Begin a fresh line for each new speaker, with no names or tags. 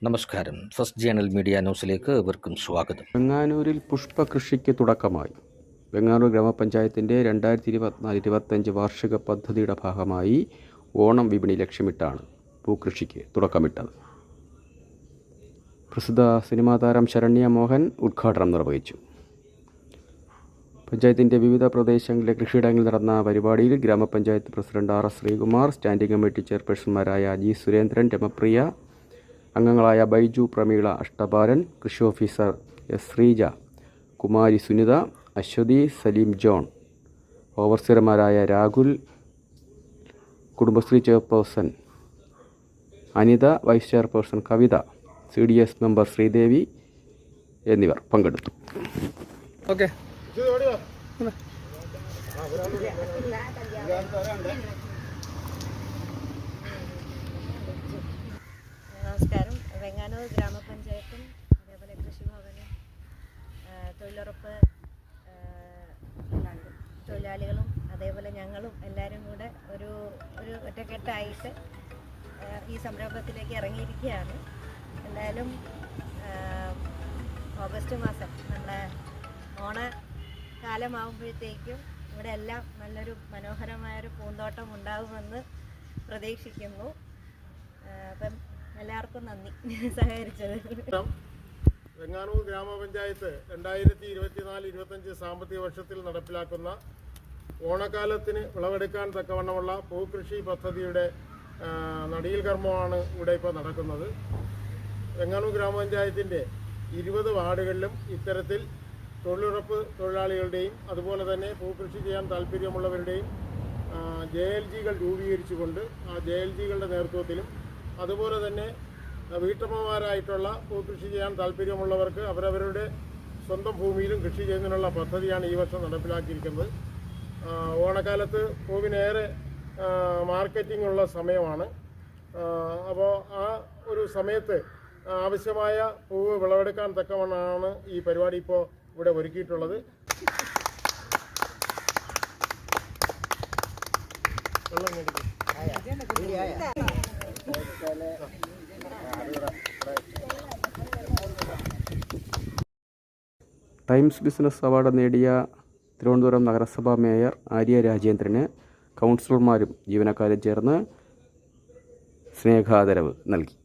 നമസ്കാരം. First journal media ന്യൂസിലേക്ക് ഏവർക്കും സ്വാഗതം.
വെങ്ങാനൂരിൽ പുഷ്പകൃഷിക്ക് തുടക്കമായി. വെങ്ങാനൂർ ഗ്രാമപഞ്ചായത്തിൻ്റെ 2024-25 വാർഷിക പദ്ധതിയുടെ ഭാഗമായി ഓണം വിപണി ലക്ഷ്യമിട്ടാണ് പൂക്കൃഷിക്ക് തുടക്കമിട്ടത്. പ്രസിദ്ധ സിനിമാ താരം ശരണ്യ മോഹൻ ഉദ്ഘാടനം നിർവഹിച്ചു. പഞ്ചായത്തിൻ്റെ വിവിധ പ്രദേശങ്ങളിലെ കൃഷിയിടങ്ങളിൽ നടന്ന പരിപാടിയിൽ ഗ്രാമപഞ്ചായത്ത് president RS Sreekumar, standing committee ചെയർപേഴ്സൺമാരായ G സുരേന്ദ്രൻ, രമപ്രിയ, അംഗങ്ങളായ ബൈജു പ്രമീള, അഷ്ടപാലൻ, കൃഷി officer S Sreeja, Kumari Sunitha, Aswathy, Saleem John, ഓവർസിയർമാരായ Rahul, Kudumbashree chairperson Anitha, vice chairperson Kavitha, CDS member Sreedevi എന്നിവർ പങ്കെടുത്തു.
നമസ്കാരം. വെങ്ങാനൂർ ഗ്രാമപഞ്ചായത്തും അതേപോലെ കൃഷിഭവനും തൊഴിലുറപ്പ് തൊഴിലാളികളും അതേപോലെ ഞങ്ങളും എല്ലാവരും കൂടെ ഒരു ഒറ്റക്കെട്ടായിട്ട് ഈ സംരംഭത്തിലേക്ക് ഇറങ്ങിയിരിക്കുകയാണ്. എന്തായാലും ഓഗസ്റ്റ് മാസം നമ്മുടെ ഓണക്കാലമാകുമ്പോഴത്തേക്കും ഇവിടെ എല്ലാം നല്ലൊരു മനോഹരമായൊരു പൂന്തോട്ടം ഉണ്ടാകുമെന്ന് പ്രതീക്ഷിക്കുന്നു. അപ്പം എല്ലാവർക്കും നന്ദി സഹകരിച്ചത്.
വെങ്ങാനൂർ ഗ്രാമപഞ്ചായത്ത് 2024-25 സാമ്പത്തിക വർഷത്തിൽ നടപ്പിലാക്കുന്ന ഓണക്കാലത്തിന് വിളവെടുക്കാൻ തക്കവണ്ണമുള്ള പൂക്കൃഷി പദ്ധതിയുടെ നടീൽ കർമ്മമാണ് ഇവിടെ ഇപ്പോൾ നടക്കുന്നത്. വെങ്ങാനൂർ ഗ്രാമപഞ്ചായത്തിൻ്റെ 20 വാർഡുകളിലും ഇത്തരത്തിൽ തൊഴിലുറപ്പ് തൊഴിലാളികളുടെയും അതുപോലെ തന്നെ പൂക്കൃഷി ചെയ്യാൻ താല്പര്യമുള്ളവരുടെയും JLGകൾ രൂപീകരിച്ചുകൊണ്ട് ആ JLGകളുടെ നേതൃത്വത്തിലും അതുപോലെ തന്നെ വീട്ടമ്മമാരായിട്ടുള്ള പൂക്കൃഷി ചെയ്യാൻ താല്പര്യമുള്ളവർക്ക് അവരവരുടെ സ്വന്തം ഭൂമിയിലും കൃഷി ചെയ്യുന്നതിനുള്ള പദ്ധതിയാണ് ഈ വർഷം നടപ്പിലാക്കിയിരിക്കുന്നത്. ഓണക്കാലത്ത് പൂവിനേറെ മാർക്കറ്റിംഗ് ഉള്ള സമയമാണ്. അപ്പോൾ ആ ഒരു സമയത്ത് ആവശ്യമായ പൂവ് വിളവെടുക്കാൻ തക്കവണ്ണമാണ് ഈ പരിപാടി ഇപ്പോൾ ഇവിടെ ഒരുക്കിയിട്ടുള്ളത്.
ടൈംസ് ബിസിനസ് അവാർഡ് നേടിയ തിരുവനന്തപുരം നഗരസഭാ മേയർ ആര്യ രാജേന്ദ്രന് കൗൺസിലർമാരും ജീവനക്കാരും ചേർന്ന് സ്നേഹാദരവ് നൽകി.